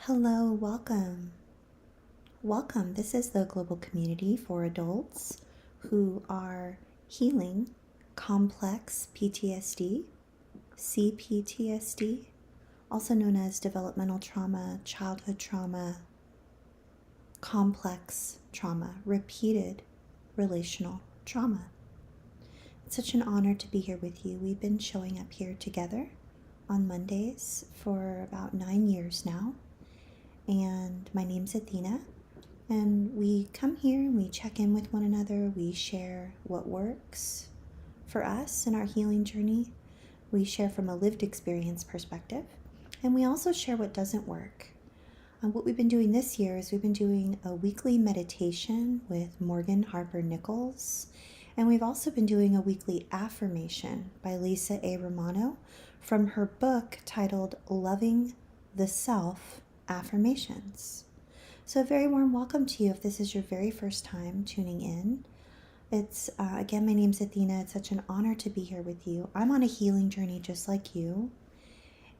Hello, welcome. Welcome. This is the global community for adults who are healing complex PTSD, CPTSD, also known as developmental trauma, childhood trauma, complex trauma, repeated relational trauma. It's such an honor to be here with you. We've been showing up here together on Mondays for about 9 years now. And my name's Athena, and we come here and we check in with one another. We share what works for us in our healing journey. We share from a lived experience perspective, and we also share what doesn't work. What we've been doing this year is we've been doing a weekly meditation with Morgan Harper Nichols, and we've also been doing a weekly affirmation by Lisa A. Romano from her book titled Loving the Self Affirmations. So a very warm welcome to you if this is your very first time tuning in. It's again, my name's Athena. It's such an honor to be here with you. I'm on a healing journey just like you,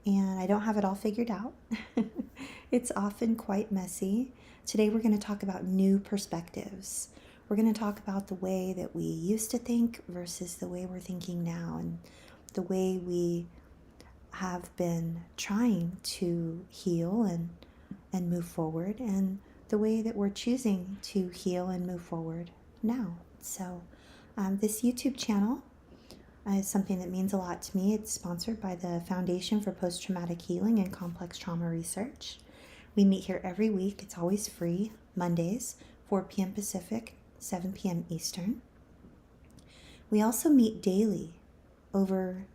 and I don't have it all figured out. It's often quite messy. Today we're going to talk about new perspectives. We're going to talk about the way that we used to think versus the way we're thinking now, and the way we have been trying to heal and move forward, and the way that we're choosing to heal and move forward now. So this YouTube channel is something that means a lot to me. It's sponsored by the Foundation for Post-Traumatic Healing and Complex Trauma Research. We meet here every week. It's always free, Mondays, 4 p.m. Pacific, 7 p.m. Eastern. We also meet daily over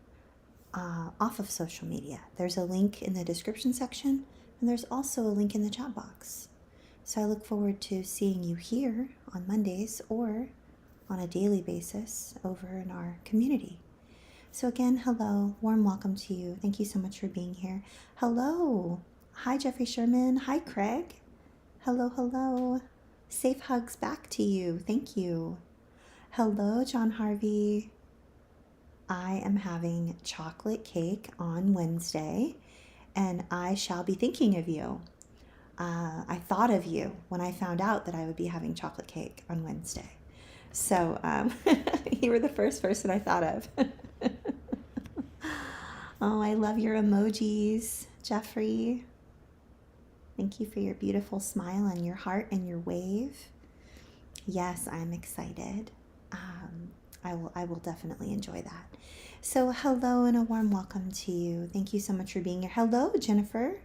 off of social media. There's a link in the description section, and there's also a link in the chat box. So I look forward to seeing you here on Mondays or on a daily basis over in our community. So again, hello, warm welcome to you. Thank you so much for being here. Hello. Hi, Jeffrey Sherman. Hi, Craig. Hello, hello. Safe hugs back to you. Thank you. Hello, John Harvey. I am having chocolate cake on Wednesday, and I shall be thinking of you. I thought of you when I found out that I would be having chocolate cake on Wednesday. So you were the first person I thought of. Oh, I love your emojis, Jeffrey. Thank you for your beautiful smile and your heart and your wave. Yes, I'm excited. I will definitely enjoy that. So hello and a warm welcome to you. Thank you so much for being here. Hello, Jennifer.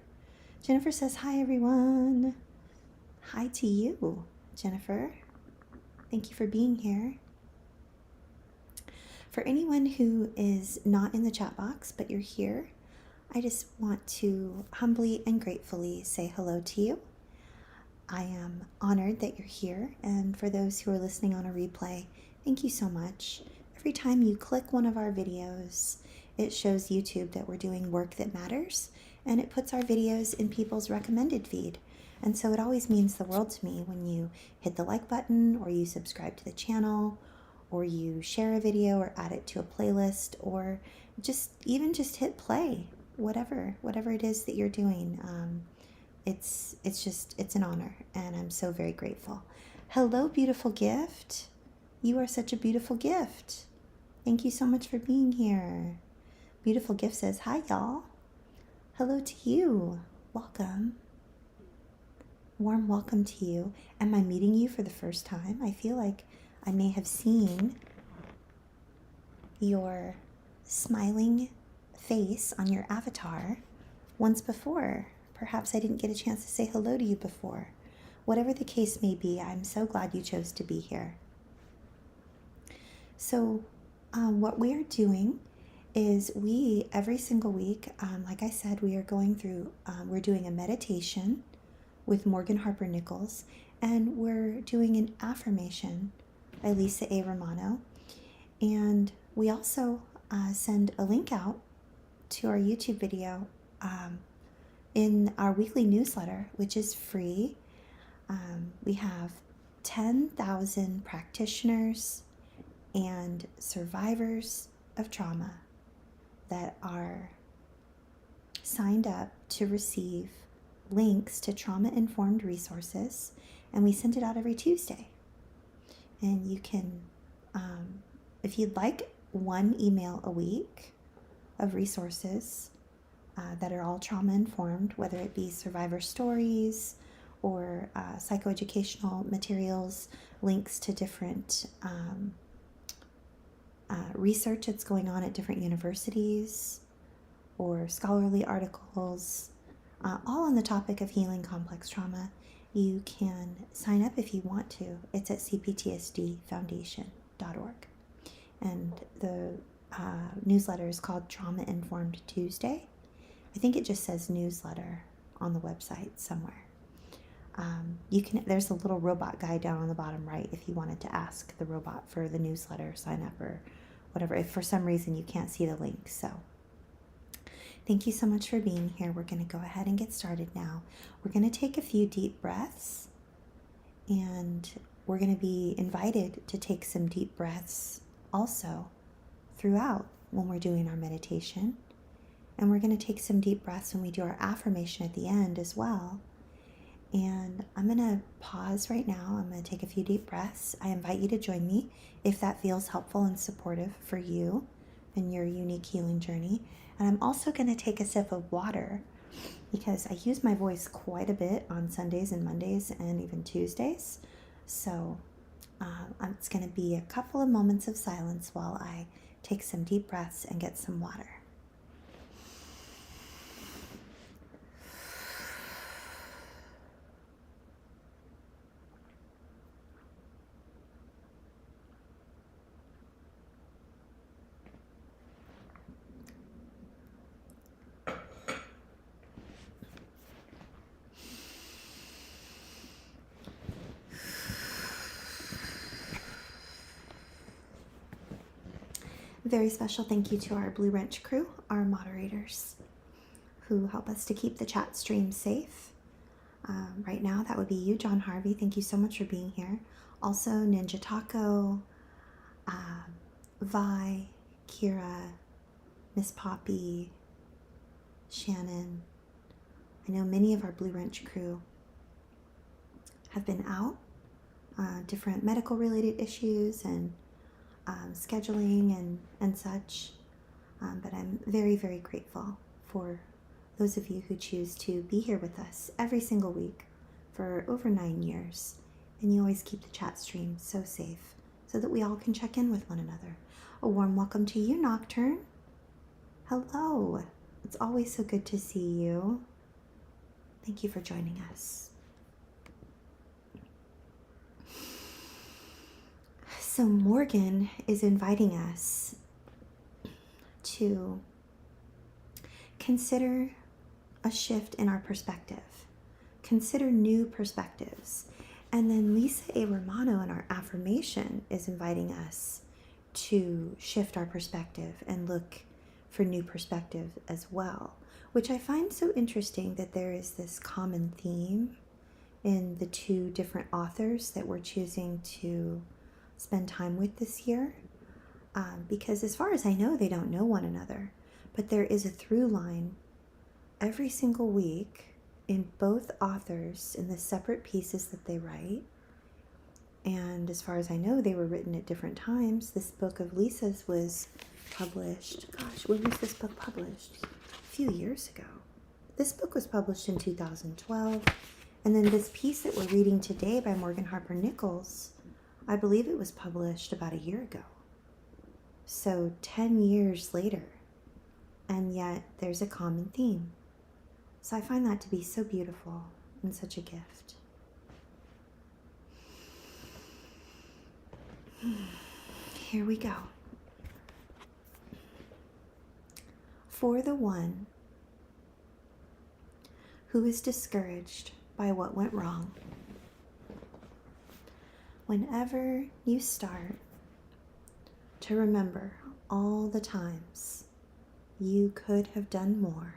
Jennifer says, hi, everyone. Hi to you, Jennifer. Thank you for being here. For anyone who is not in the chat box, but you're here, I just want to humbly and gratefully say hello to you. I am honored that you're here, and for those who are listening on a replay, thank you so much. Every time you click one of our videos, it shows YouTube that we're doing work that matters, and it puts our videos in people's recommended feed. And so it always means the world to me when you hit the like button, or you subscribe to the channel, or you share a video or add it to a playlist, or just hit play, whatever it is that you're doing. It's an honor, and I'm so very grateful. Hello, beautiful gift. You are such a beautiful gift. Thank you so much for being here. Beautiful gift says, hi, y'all. Hello to you. Welcome. Warm welcome to you. Am I meeting you for the first time? I feel like I may have seen your smiling face on your avatar once before. Perhaps I didn't get a chance to say hello to you before. Whatever the case may be, I'm so glad you chose to be here. So what we are doing is every single week, like I said, we are going through, we're doing a meditation with Morgan Harper Nichols, and we're doing an affirmation by Lisa A. Romano. And we also send a link out to our YouTube video in our weekly newsletter, which is free. We have 10,000 practitioners and survivors of trauma that are signed up to receive links to trauma-informed resources, and we send it out every Tuesday. And you can, if you'd like, one email a week of resources that are all trauma-informed, whether it be survivor stories or psychoeducational materials, links to different research that's going on at different universities, or scholarly articles, all on the topic of healing complex trauma. You can sign up if you want to. It's at cptsdfoundation.org. And the newsletter is called Trauma Informed Tuesday. I think it just says newsletter on the website somewhere. There's a little robot guy down on the bottom right if you wanted to ask the robot for the newsletter sign up or whatever, if for some reason you can't see the link. So thank you so much for being here. We're going to go ahead and get started now. We're going to take a few deep breaths, and we're going to be invited to take some deep breaths also throughout when we're doing our meditation. And we're going to take some deep breaths when we do our affirmation at the end as well. And I'm going to pause right now. I'm going to take a few deep breaths. I invite you to join me if that feels helpful and supportive for you and your unique healing journey. And I'm also going to take a sip of water because I use my voice quite a bit on Sundays and Mondays and even Tuesdays. So it's going to be a couple of moments of silence while I take some deep breaths and get some water. Very special thank you to our Blue Wrench crew, our moderators, who help us to keep the chat stream safe. Right now, that would be you, John Harvey. Thank you so much for being here. Also, Ninja Taco, Vi, Kira, Miss Poppy, Shannon. I know many of our Blue Wrench crew have been out, different medical related issues and scheduling and such, but I'm very, very grateful for those of you who choose to be here with us every single week for over 9 years, and you always keep the chat stream so safe so that we all can check in with one another. A warm welcome to you, Nocturne. Hello. It's always so good to see you. Thank you for joining us. So Morgan is inviting us to consider a shift in our perspective, consider new perspectives. And then Lisa A. Romano in our affirmation is inviting us to shift our perspective and look for new perspective as well, which I find so interesting that there is this common theme in the two different authors that we're choosing to spend time with this year, because as far as I know, they don't know one another, but there is a through line every single week in both authors in the separate pieces that they write. And as far as I know, they were written at different times. This book of Lisa's was published, when was this book published? A few years ago. This book was published in 2012. And then this piece that we're reading today by Morgan Harper Nichols, I believe it was published about a year ago. So 10 years later, and yet there's a common theme. So I find that to be so beautiful and such a gift. Here we go. For the one who is discouraged by what went wrong, whenever you start to remember all the times you could have done more,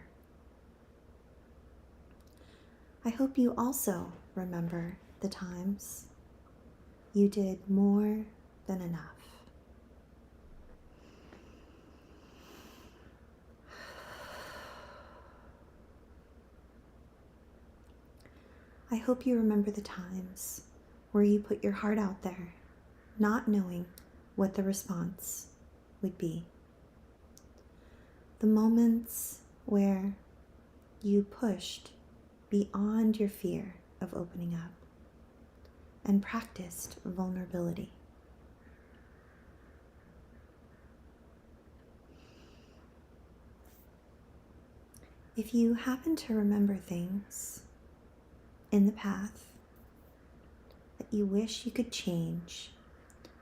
I hope you also remember the times you did more than enough. I hope you remember the times where you put your heart out there, not knowing what the response would be. The moments where you pushed beyond your fear of opening up and practiced vulnerability. If you happen to remember things in the path that you wish you could change,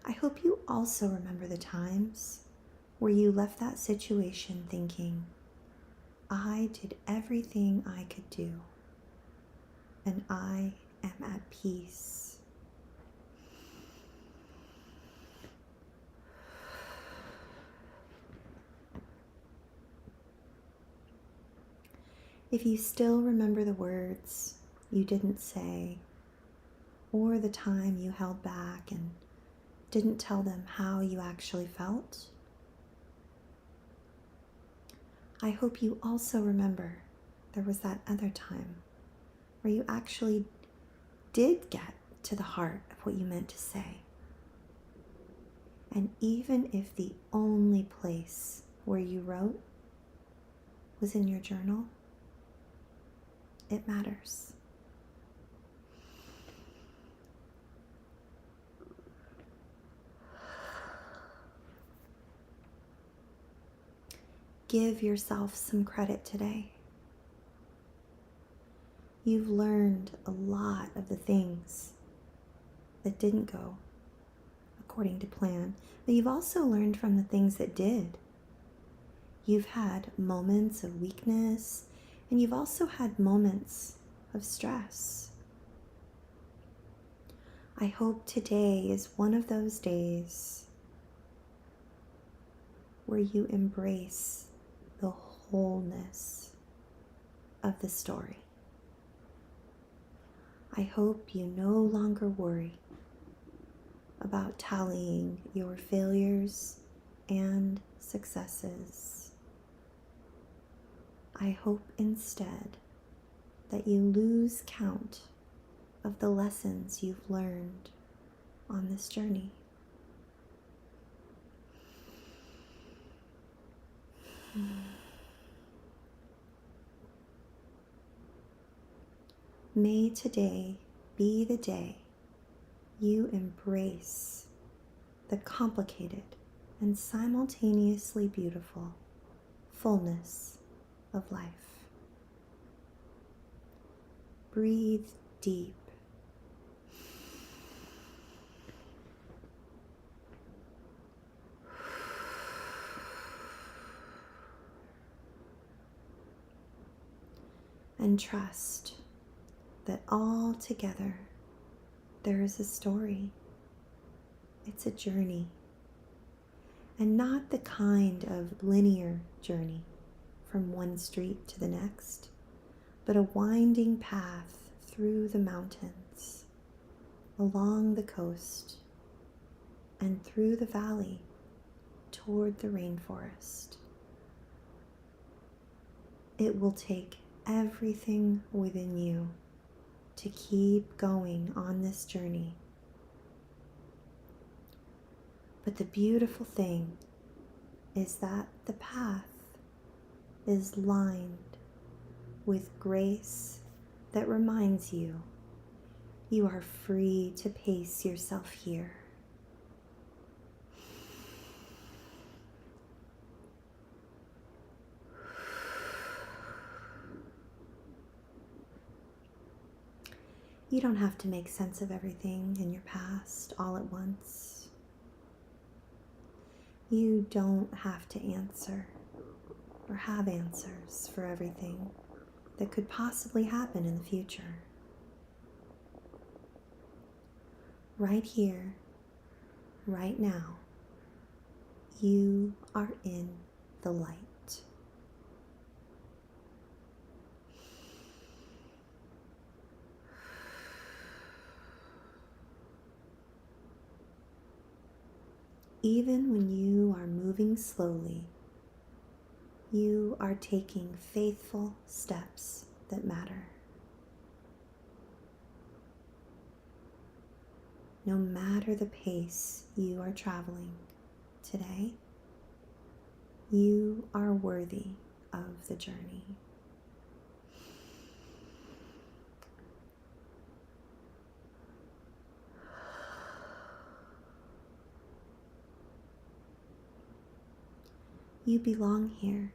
I hope you also remember the times where you left that situation thinking, I did everything I could do, and I am at peace. If you still remember the words you didn't say, or the time you held back and didn't tell them how you actually felt, I hope you also remember there was that other time where you actually did get to the heart of what you meant to say. And even if the only place where you wrote was in your journal, it matters. Give yourself some credit today. You've learned a lot of the things that didn't go according to plan, but you've also learned from the things that did. You've had moments of weakness, and you've also had moments of stress. I hope today is one of those days where you embrace the wholeness of the story. I hope you no longer worry about tallying your failures and successes. I hope instead that you lose count of the lessons you've learned on this journey. May today be the day you embrace the complicated and simultaneously beautiful fullness of life. Breathe deep. And trust that all together there is a story. It's a journey. And not the kind of linear journey from one street to the next, but a winding path through the mountains, along the coast, and through the valley toward the rainforest. It will take everything within you to keep going on this journey. But the beautiful thing is that the path is lined with grace that reminds you you are free to pace yourself here. You don't have to make sense of everything in your past all at once. You don't have to answer or have answers for everything that could possibly happen in the future. Right here, right now, you are in the light. Even when you are moving slowly, you are taking faithful steps that matter. no matter the pace you are traveling today, you are worthy of the journey. You belong here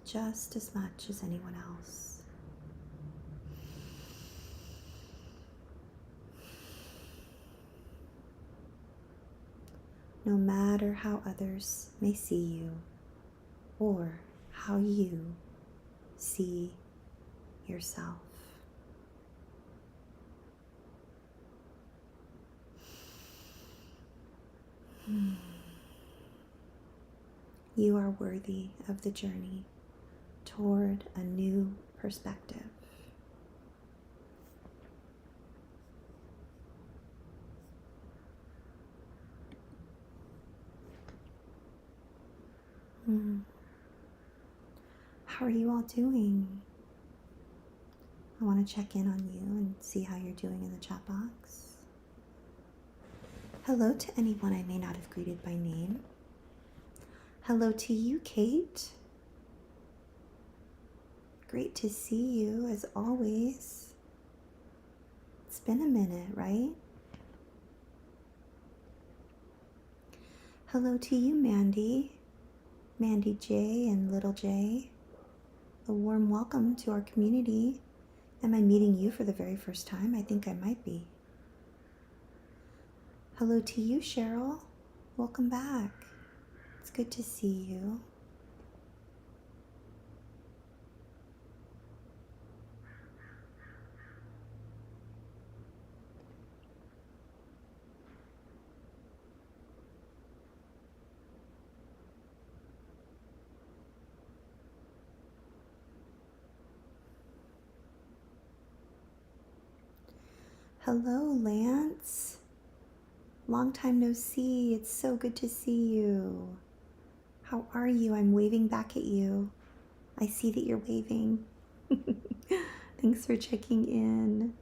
just as much as anyone else. No matter how others may see you or how you see yourself. You are worthy of the journey toward a new perspective. How are you all doing? I want to check in on you and see how you're doing in the chat box. Hello to anyone I may not have greeted by name. Hello to you, Kate. Great to see you as always. It's been a minute, right? Hello to you, Mandy. Mandy J and Little J. A warm welcome to our community. Am I meeting you for the very first time? I think I might be. Hello to you, Cheryl. Welcome back. It's good to see you. Hello, Lance. Long time no see. It's so good to see you. How are you? I'm waving back at you. I see that you're waving. Thanks for checking in.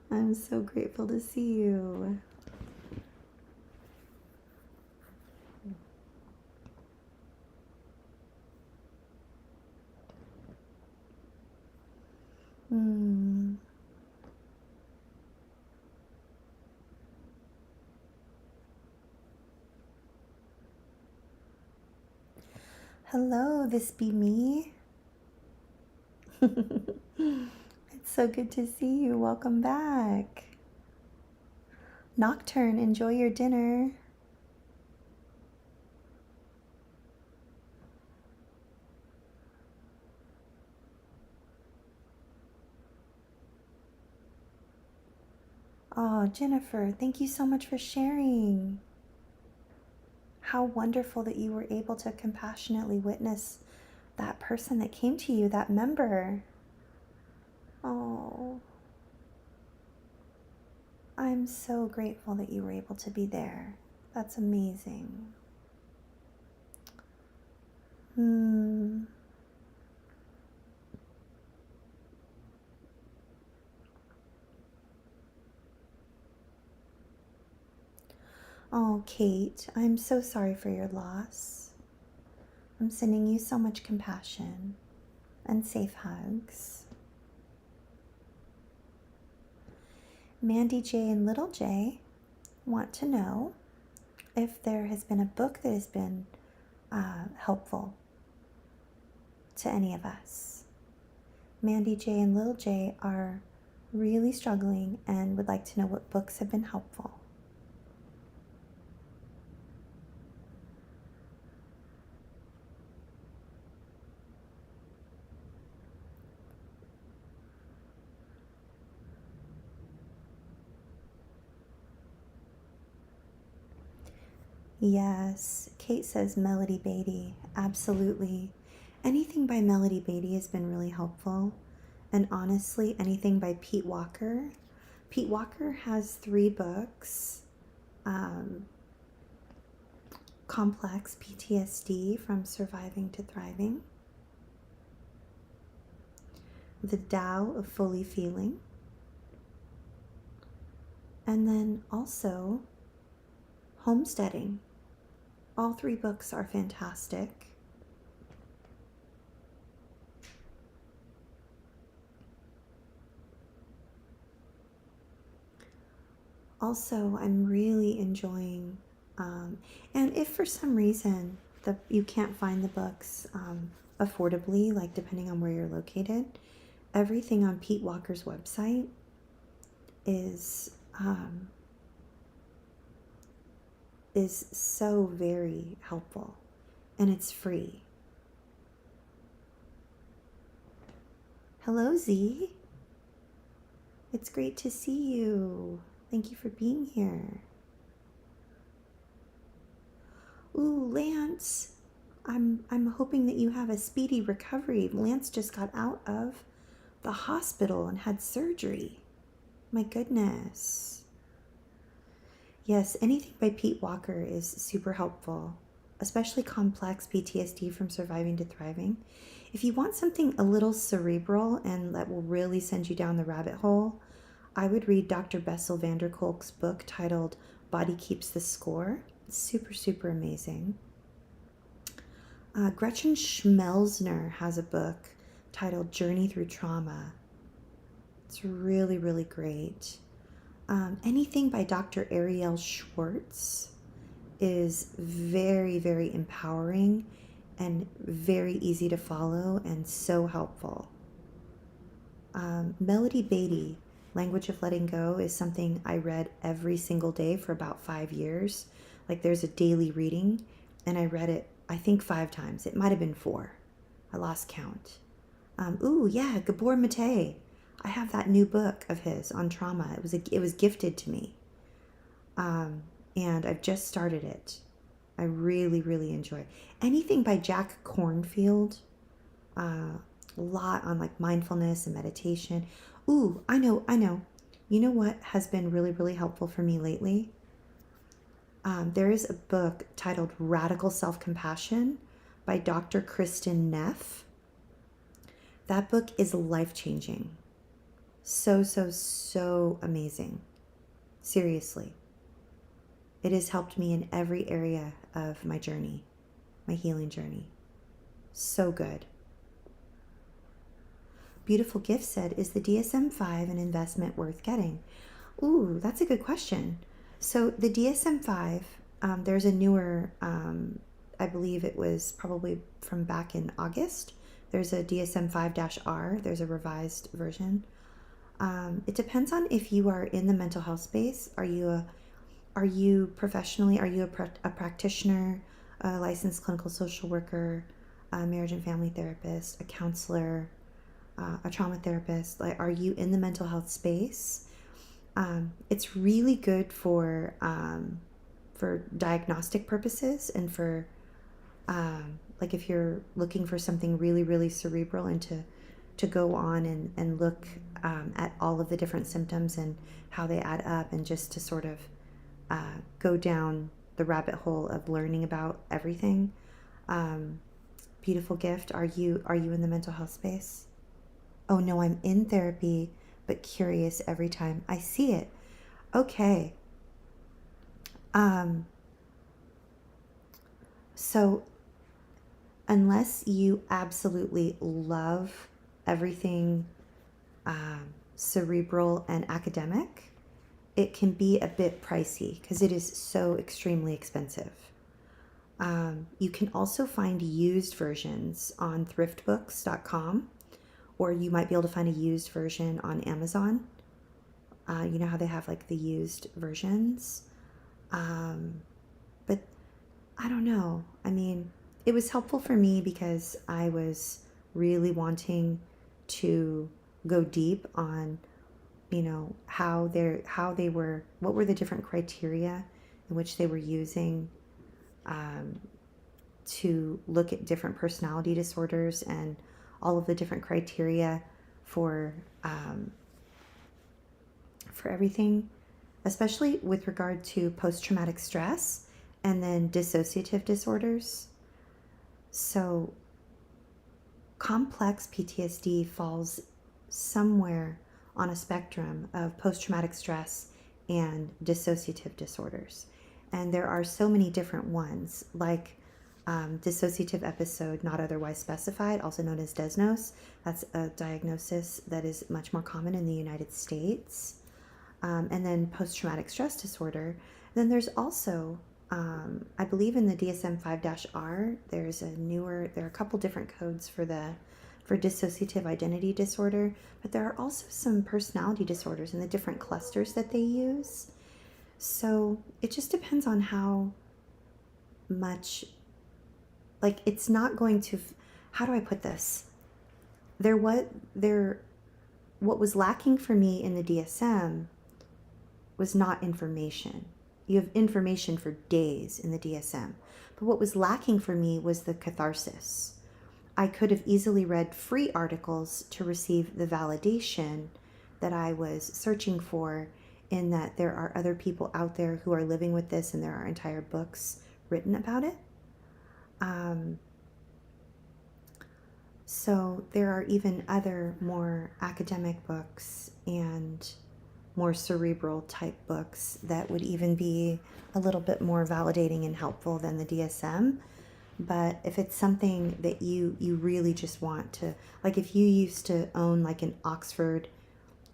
I'm so grateful to see you. Hello, this be me. It's so good to see you. Welcome back. Nocturne, enjoy your dinner. Oh, Jennifer, thank you so much for sharing. How wonderful that you were able to compassionately witness that person that came to you, that member. Oh, I'm so grateful that you were able to be there. That's amazing. Oh, Kate, I'm so sorry for your loss. I'm sending you so much compassion and safe hugs. Mandy J and Little J want to know if there has been a book that has been helpful to any of us. Mandy J and Little J are really struggling and would like to know what books have been helpful. Yes, Kate says Melody Beatty. Absolutely. Anything by Melody Beatty has been really helpful. And honestly, anything by Pete Walker. Pete Walker has 3 books. Complex PTSD from Surviving to Thriving. The Tao of Fully Feeling. And then also homesteading. All 3 books are fantastic. Also, I'm really enjoying, and if for some reason you can't find the books affordably, like depending on where you're located, everything on Pete Walker's website is so very helpful, and it's free. Hello, Z. It's great to see you. Thank you for being here. Ooh, Lance, I'm hoping that you have a speedy recovery. Lance just got out of the hospital and had surgery. My goodness. Yes, anything by Pete Walker is super helpful, especially complex PTSD from surviving to thriving. If you want something a little cerebral and that will really send you down the rabbit hole, I would read Dr. Bessel van der Kolk's book titled Body Keeps the Score. It's super, super amazing. Gretchen Schmelzner has a book titled Journey Through Trauma. It's really, really great. Anything by Dr. Ariel Schwartz is very, very empowering and very easy to follow and so helpful. Melody Beatty, Language of Letting Go, is something I read every single day for about 5 years. Like there's a daily reading, and I read it, I think 5 times. It might have been 4. I lost count. Ooh, yeah, Gabor Mate. I have that new book of his on trauma. It was gifted to me, and I've just started it. I really, really enjoy anything by Jack Kornfield. A lot on like mindfulness and meditation. Ooh, I know. You know what has been really, really helpful for me lately? There is a book titled Radical Self-Compassion by Dr. Kristen Neff. That book is life-changing. So amazing. Seriously. It has helped me in every area of my journey, my healing journey. So good. Beautiful Gift said, is the DSM-5 an investment worth getting? Ooh, that's a good question. So the DSM-5, there's a newer, I believe it was probably from back in August. There's a DSM-5-R. There's a revised version. It depends on if you are in the mental health space. Are you professionally, are you a practitioner, a licensed clinical social worker, a marriage and family therapist, a counselor, a trauma therapist? Like, are you in the mental health space? It's really good for diagnostic purposes and for like if you're looking for something really, really cerebral and to go on and look at all of the different symptoms and how they add up, and just to sort of go down the rabbit hole of learning about everything. Beautiful Gift, are you in the mental health space? Oh no, I'm in therapy, but curious every time I see it. Okay. So unless you absolutely love everything cerebral and academic, it can be a bit pricey because it is so extremely expensive. You can also find used versions on thriftbooks.com, or you might be able to find a used version on Amazon. You know how they have like the used versions. But I don't know. I mean, it was helpful for me because I was really wanting to go deep on, you know, what were the different criteria in which they were using to look at different personality disorders and all of the different criteria for everything, especially with regard to post-traumatic stress and then dissociative disorders. So complex PTSD falls somewhere on a spectrum of post-traumatic stress and dissociative disorders. And there are so many different ones, like dissociative episode not otherwise specified, also known as DESNOS. That's a diagnosis that is much more common in the United States. And then post-traumatic stress disorder. Then there's also, I believe in the DSM-5-R, there are a couple different codes for dissociative identity disorder, but there are also some personality disorders and the different clusters that they use. So it just depends on how much, like, it's not going to, how do I put this? What was lacking for me in the DSM was not information. You have information for days in the DSM. But what was lacking for me was the catharsis. I could have easily read free articles to receive the validation that I was searching for, in that there are other people out there who are living with this, and there are entire books written about it. So there are even other more academic books and more cerebral type books that would even be a little bit more validating and helpful than the DSM. But if it's something that you really just want to, like if you used to own like an Oxford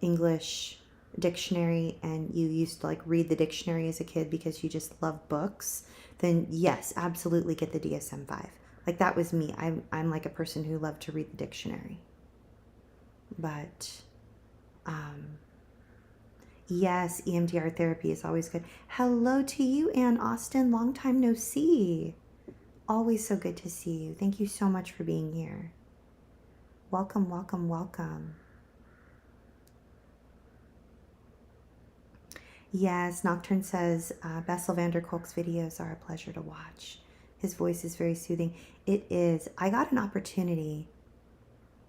English dictionary and you used to like read the dictionary as a kid because you just love books, then yes, absolutely get the DSM-5. Like that was me. I'm like a person who loved to read the dictionary. But yes, EMDR therapy is always good. Hello to you, Ann Austin. Long time no see. Always so good to see you. Thank you so much for being here. Welcome, welcome, welcome. Yes, Nocturne says, Bessel van der Kolk's videos are a pleasure to watch. His voice is very soothing. It is. I got an opportunity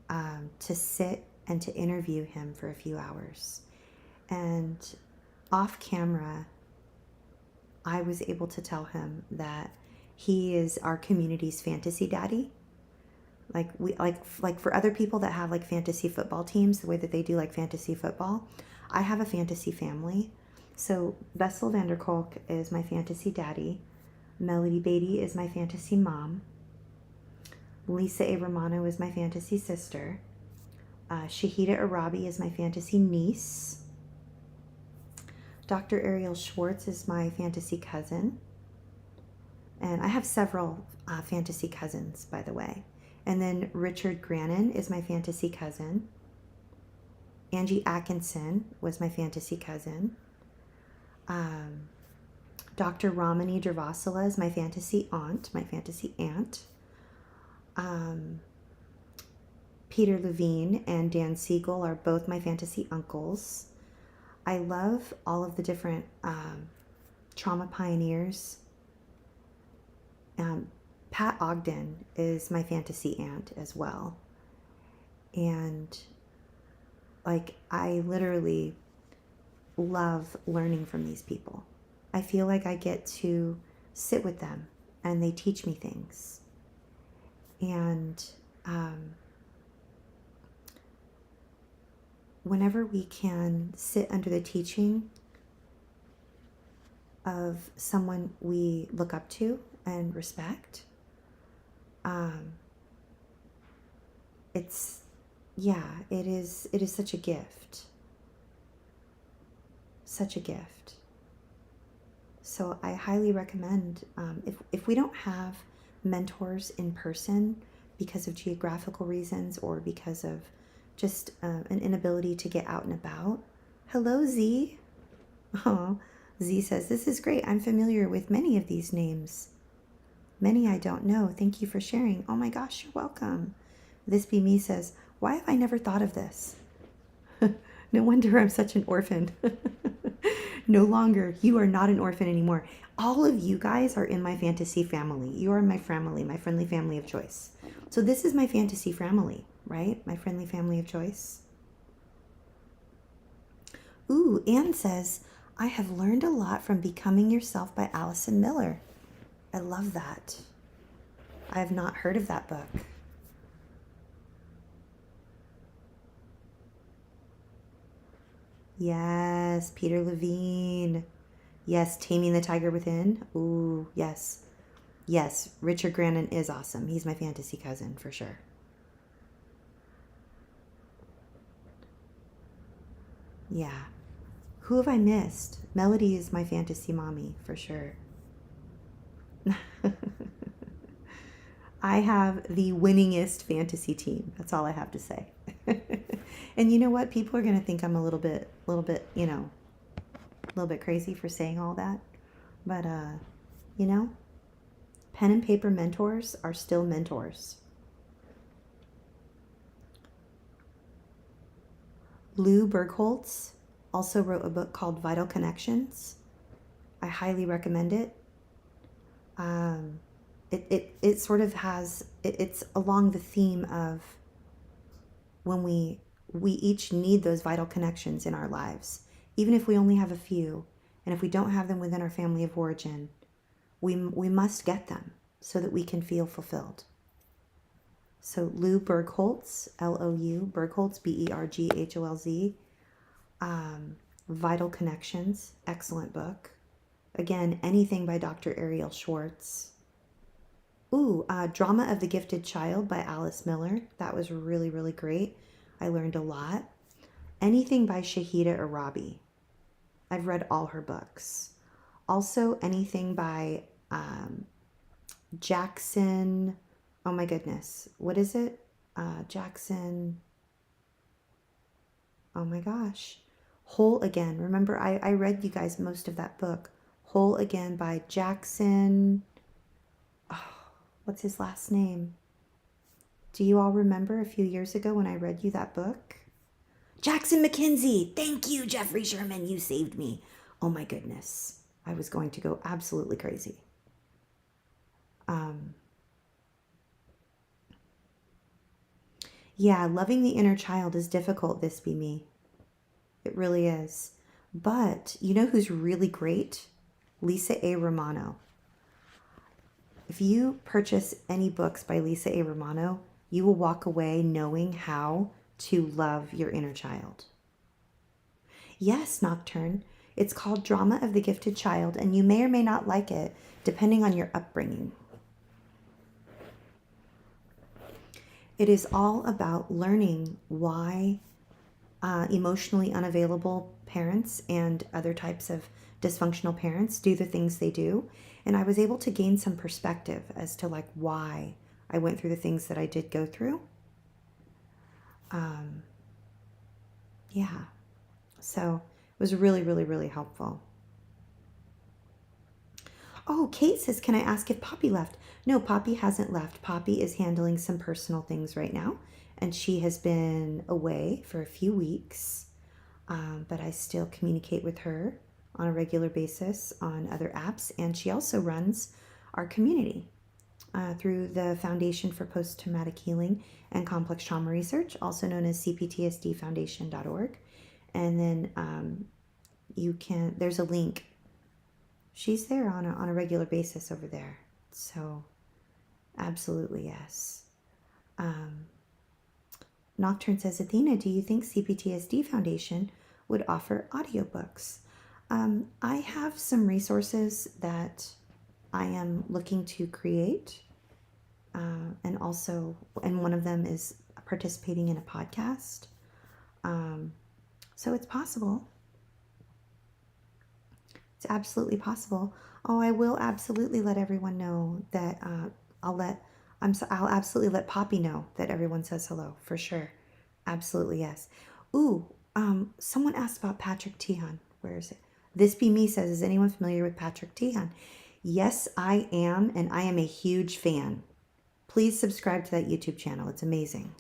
to sit and to interview him for a few hours. And off camera, I was able to tell him that he is our community's fantasy daddy. Like for other people that have like fantasy football teams, the way that they do like fantasy football, I have a fantasy family. So Bessel van der Kolk is my fantasy daddy. Melody Beatty is my fantasy mom. Lisa A. Romano is my fantasy sister. Shahida Arabi is my fantasy niece. Dr. Ariel Schwartz is my fantasy cousin. And I have several fantasy cousins, by the way. And then Richard Grannon is my fantasy cousin. Angie Atkinson was my fantasy cousin. Dr. Ramani Dravasula is my fantasy aunt, Peter Levine and Dan Siegel are both my fantasy uncles. I love all of the different trauma pioneers. Pat Ogden is my fantasy aunt as well. And like, I literally love learning from these people. I feel like I get to sit with them and they teach me things. And whenever we can sit under the teaching of someone we look up to and respect, it is such a gift. Such a gift. So I highly recommend, if we don't have mentors in person because of geographical reasons or because of just an inability to get out and about. Hello, Z. Oh, Z says, this is great. I'm familiar with many of these names. Many I don't know. Thank you for sharing. Oh my gosh, you're welcome. This Be Me says, why have I never thought of this? No wonder I'm such an orphan. No longer. You are not an orphan anymore. All of you guys are in my fantasy family. You are my family, my friendly family of choice. So this is my fantasy family, right? My friendly family of choice. Ooh, Anne says, I have learned a lot from Becoming Yourself by Allison Miller. I love that. I have not heard of that book. Yes, Peter Levine. Yes, Taming the Tiger Within. Ooh, yes. Yes, Richard Grandin is awesome. He's my fantasy cousin for sure. Yeah. Who have I missed? Melody is my fantasy mommy for sure. I have the winningest fantasy team. That's all I have to say. And you know what? People are going to think I'm a little bit, a little bit crazy for saying all that. But, you know, pen and paper mentors are still mentors. Lou Bergholtz also wrote a book called Vital Connections. I highly recommend it. It sort of has, it's along the theme of when we each need those vital connections in our lives, even if we only have a few, and if we don't have them within our family of origin, we must get them so that we can feel fulfilled. So Lou Bergholtz, Lou Bergholtz, Bergholz, Vital Connections, excellent book. Again, anything by Dr. Ariel Schwartz. Ooh, Drama of the Gifted Child by Alice Miller. That was really, really great. I learned a lot. Anything by Shahida Arabi. I've read all her books. Also, anything by Jackson. Oh my goodness. What is it? Jackson. Oh my gosh. Whole Again. Remember, I read you guys most of that book. Whole Again by Jackson. Oh, what's his last name? Do you all remember a few years ago when I read you that book? Jackson McKenzie. Thank you, Jeffrey Sherman. You saved me. Oh my goodness. I was going to go absolutely crazy. Yeah, loving the inner child is difficult, this be me. It really is. But you know who's really great? Lisa A. Romano. If you purchase any books by Lisa A. Romano, you will walk away knowing how to love your inner child. Yes, Nocturne. It's called Drama of the Gifted Child, and you may or may not like it, depending on your upbringing. It is all about learning why emotionally unavailable parents and other types of dysfunctional parents do the things they do. And I was able to gain some perspective as to like why I went through the things that I did go through. Yeah. So it was really, really, really helpful. Oh, Kate says, can I ask if Poppy left? No, Poppy hasn't left. Poppy is handling some personal things right now, and she has been away for a few weeks. But I still communicate with her on a regular basis on other apps, and she also runs our community through the Foundation for Post-Traumatic Healing and Complex Trauma Research, also known as CPTSDfoundation.org. And then there's a link. She's there on a regular basis over there. So absolutely, yes. Nocturne says, Athena, do you think CPTSD Foundation would offer audiobooks? I have some resources that I am looking to create. And one of them is participating in a podcast. So it's possible. It's absolutely possible. Oh, I will absolutely let everyone know that I'll absolutely let Poppy know that everyone says hello for sure. Absolutely, yes. Ooh, someone asked about Patrick Tehan. Where is it? This Be Me says, is anyone familiar with Patrick Tehan? Yes, I am, and I am a huge fan. Please subscribe to that YouTube channel. It's amazing.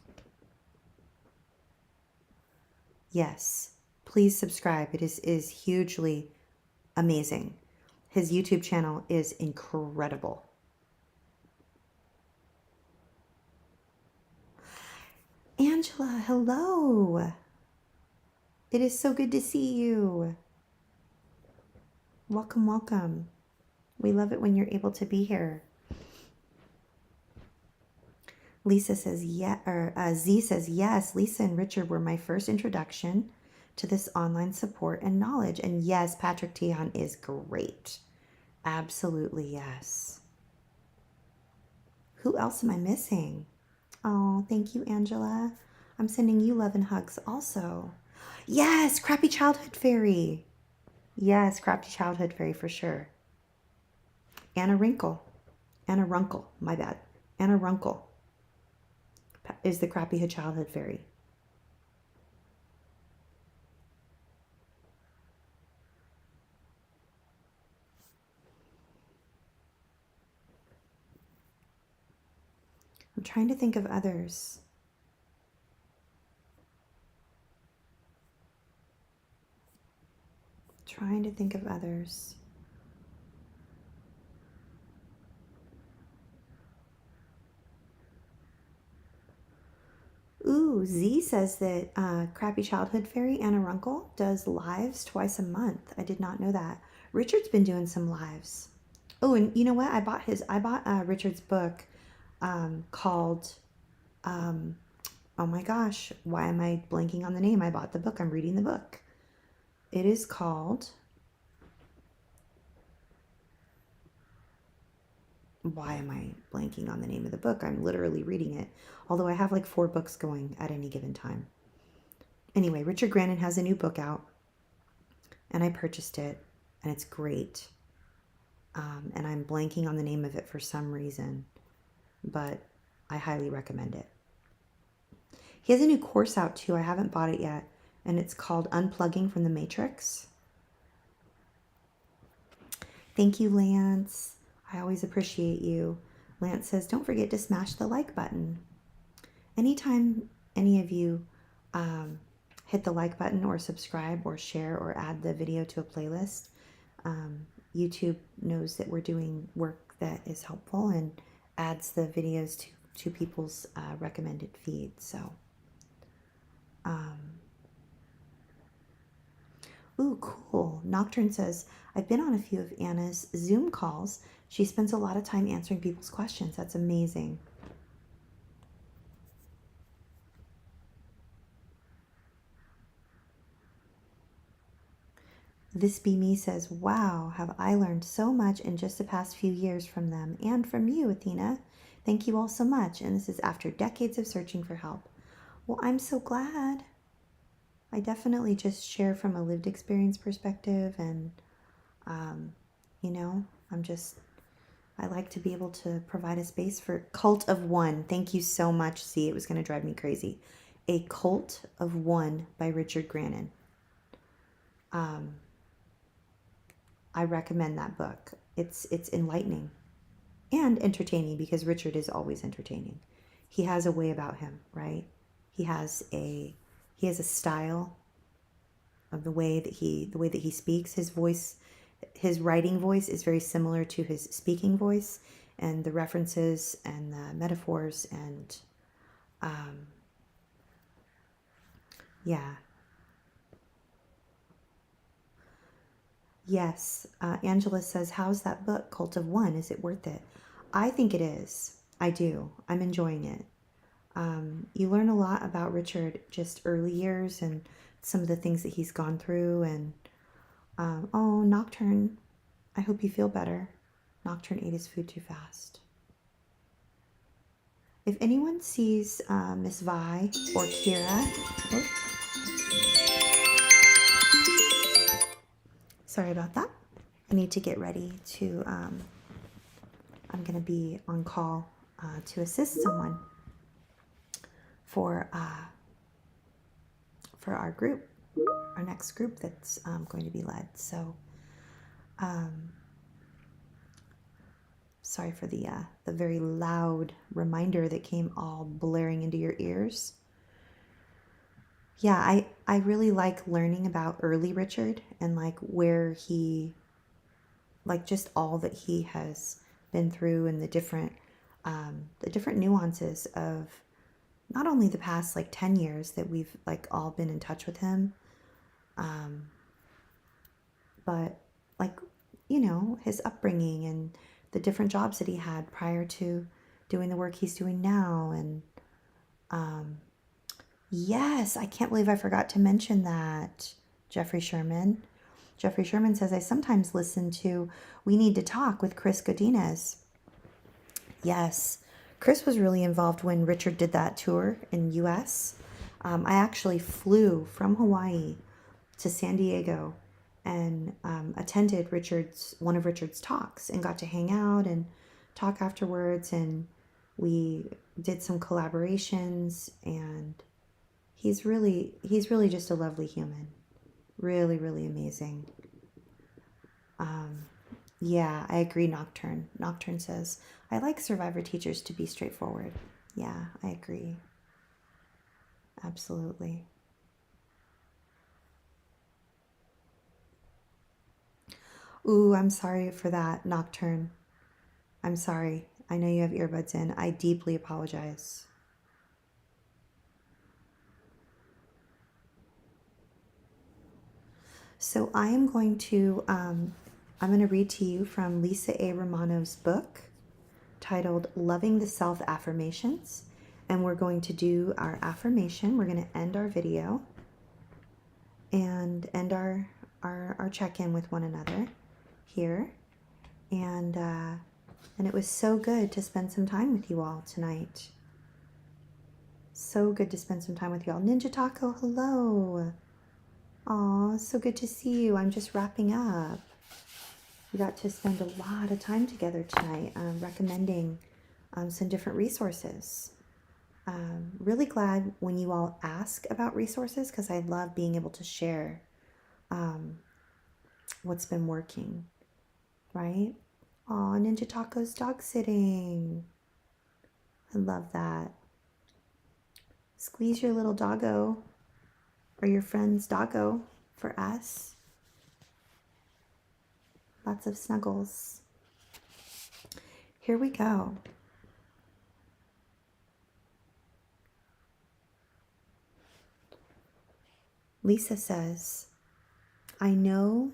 Yes, please subscribe. It is hugely amazing. His YouTube channel is incredible. Angela, hello. It is so good to see you. Welcome, welcome. We love it when you're able to be here. Lisa says, Z says, yes, Lisa and Richard were my first introduction to this online support and knowledge. And yes, Patrick Tian is great. Absolutely, yes. Who else am I missing? Oh, thank you, Angela. I'm sending you love and hugs also. Yes, Crappy Childhood Fairy. Yes, Crappy Childhood Fairy for sure. Anna Wrinkle. Anna Runkle, my bad. Anna Runkle is the Crappy Childhood Fairy. I'm trying to think of others. Trying to think of others. Ooh, Z says that Crappy Childhood Fairy Anna Runkle does lives twice a month. I did not know that. Richard's been doing some lives. Oh, and you know what? I bought Richard's book called oh my gosh, why am I blanking on the name? I bought the book. I'm reading the book. It is called, why am I blanking on the name of the book? I'm literally reading it, although I have like 4 books going at any given time. Anyway, Richard Grannon has a new book out, and I purchased it, and it's great. And I'm blanking on the name of it for some reason, but I highly recommend it. He has a new course out too. I haven't bought it yet, and it's called Unplugging from the Matrix. Thank you, Lance. I always appreciate you. Lance says, don't forget to smash the like button. Anytime any of you hit the like button or subscribe or share or add the video to a playlist, YouTube knows that we're doing work that is helpful and adds the videos to people's recommended feeds. So, ooh, cool. Nocturne says, I've been on a few of Anna's Zoom calls. She spends a lot of time answering people's questions. That's amazing. This Be Me says, wow, have I learned so much in just the past few years from them and from you, Athena. Thank you all so much. And this is after decades of searching for help. Well, I'm so glad. I definitely just share from a lived experience perspective, and, you know, I like to be able to provide a space for Cult of One. Thank you so much, C. It was going to drive me crazy. A Cult of One by Richard Grannon. I recommend that book. It's enlightening and entertaining, because Richard is always entertaining. He has a way about him, right? He has a style of the way that he speaks. His voice, his writing voice is very similar to his speaking voice, and the references and the metaphors and yeah. Yes. Angela says, how's that book, Cult of One? Is it worth it? I think it is. I do. I'm enjoying it. You learn a lot about Richard just early years and some of the things that he's gone through. And oh, Nocturne, I hope you feel better. Nocturne ate his food too fast. If anyone sees Miss Vi or Kira, sorry about that. I need to get ready to, I'm going to be on call to assist someone for our group, our next group that's going to be led. So, sorry for the very loud reminder that came all blaring into your ears. Yeah, I really like learning about early Richard and like where he, like just all that he has been through, and the different nuances of not only the past like 10 years that we've like all been in touch with him, but like, you know, his upbringing and the different jobs that he had prior to doing the work he's doing now, and Yes, I can't believe I forgot to mention that. Jeffrey Sherman. Jeffrey Sherman says, I sometimes listen to We Need to Talk with Chris Godinez. Yes, Chris was really involved when Richard did that tour in US. I actually flew from Hawaii to San Diego and attended one of Richard's talks and got to hang out and talk afterwards, and we did some collaborations, and he's really just a lovely human. Really, really amazing. Yeah, I agree, Nocturne. Nocturne says, I like survivor teachers to be straightforward. Yeah, I agree. Absolutely. Ooh, I'm sorry for that, Nocturne. I'm sorry. I know you have earbuds in. I deeply apologize. So I'm going to read to you from Lisa A. Romano's book titled Loving the Self Affirmations. And we're going to do our affirmation. We're going to end our video and end our check-in with one another here. And it was so good to spend some time with you all tonight. So good to spend some time with you all. Ninja Taco, hello. Aw, so good to see you. I'm just wrapping up. We got to spend a lot of time together tonight, recommending some different resources. Really glad when you all ask about resources, because I love being able to share what's been working, right? Aw, Ninja Taco's dog sitting. I love that. Squeeze your little doggo or your friend's doggo for us. Lots of snuggles. Here we go. Lisa says, I know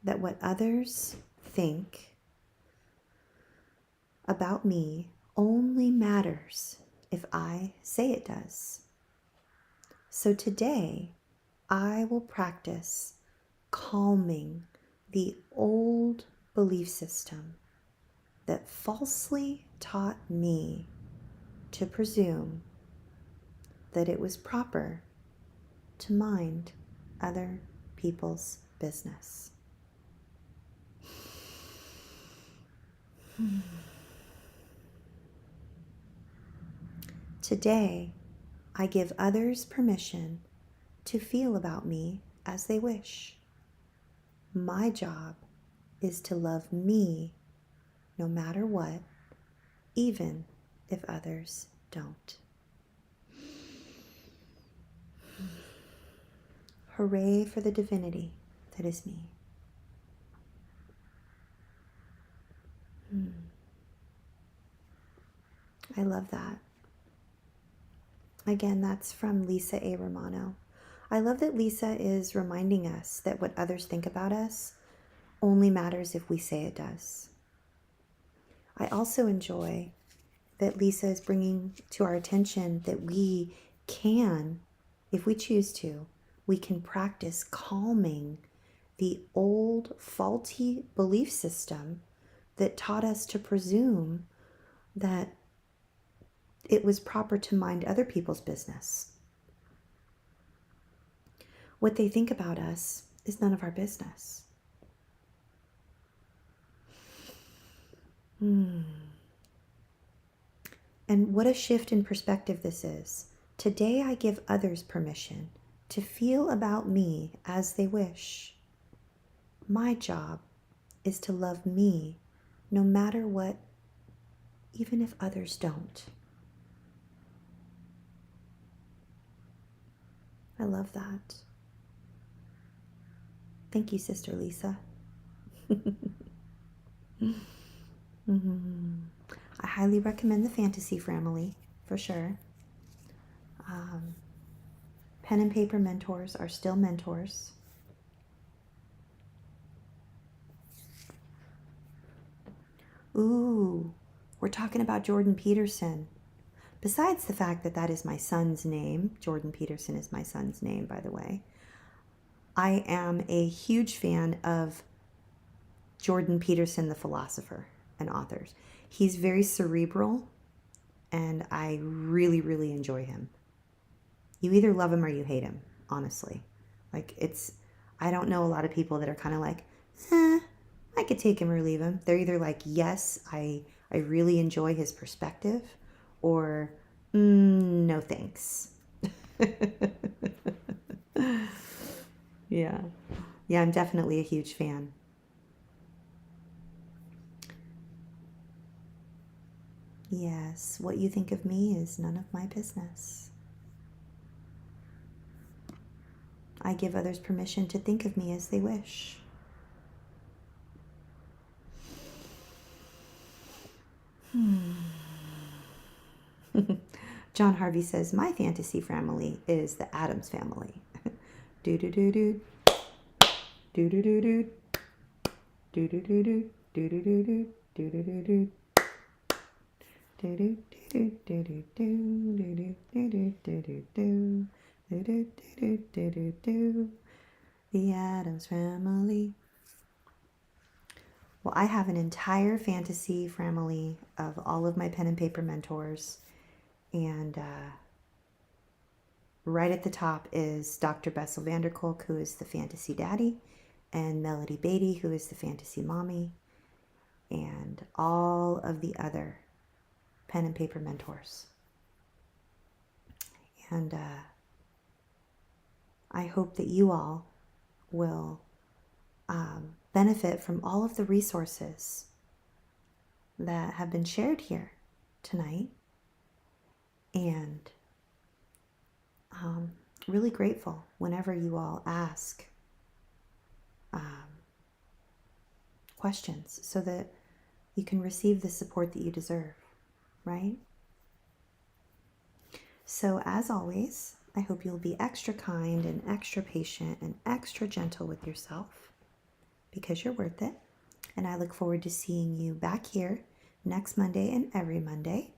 that what others think about me only matters if I say it does. So today, I will practice calming the old belief system that falsely taught me to presume that it was proper to mind other people's business. Today, I give others permission to feel about me as they wish. My job is to love me no matter what, even if others don't. Hooray for the divinity that is me. I love that. Again, that's from Lisa A. Romano. I love that Lisa is reminding us that what others think about us only matters if we say it does. I also enjoy that Lisa is bringing to our attention that we can, if we choose to, we can practice calming the old faulty belief system that taught us to presume that it was proper to mind other people's business. What they think about us is none of our business. And what a shift in perspective this is. Today I give others permission to feel about me as they wish. My job is to love me no matter what, even if others don't. I love that. Thank you, Sister Lisa. I highly recommend the Fantasy Family, for sure. Pen and paper mentors are still mentors. Ooh, we're talking about Jordan Peterson. besides the fact that that is my son's name, Jordan Peterson is my son's name, by the way, I am a huge fan of Jordan Peterson, the philosopher and author. He's very cerebral, and I really, really enjoy him. You either love him or you hate him, honestly. I don't know a lot of people that are kind of like, I could take him or leave him. They're either like, yes, I really enjoy his perspective, or no thanks. Yeah. Yeah, I'm definitely a huge fan. Yes, what you think of me is none of my business. I give others permission to think of me as they wish. John Harvey says, my fantasy family is the Addams family. Do do do do. Do do do do. Do do do do. Do do do do. Do do do do. Do do do do do do do do do do do do do do do do do. The Addams Family. Well, I have an entire fantasy family of all of my pen and paper mentors, and right at the top is Dr. Bessel van der Kolk, who is the fantasy daddy, and Melody Beatty, who is the fantasy mommy, and all of the other pen and paper mentors. And I hope that you all will benefit from all of the resources that have been shared here tonight, and really grateful whenever you all ask questions so that you can receive the support that you deserve, right? So as always, I hope you'll be extra kind and extra patient and extra gentle with yourself, because you're worth it. And I look forward to seeing you back here next Monday and every Monday,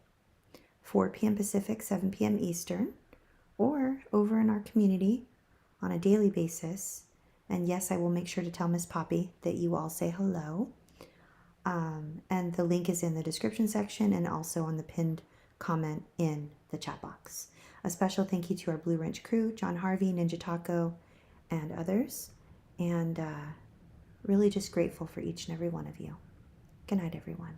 4 p.m. Pacific, 7 p.m. Eastern, or over in our community on a daily basis. And yes, I will make sure to tell Miss Poppy that you all say hello. And the link is in the description section and also on the pinned comment in the chat box. A special thank you to our Blue Wrench crew, John Harvey, Ninja Taco, and others. And really just grateful for each and every one of you. Good night, everyone.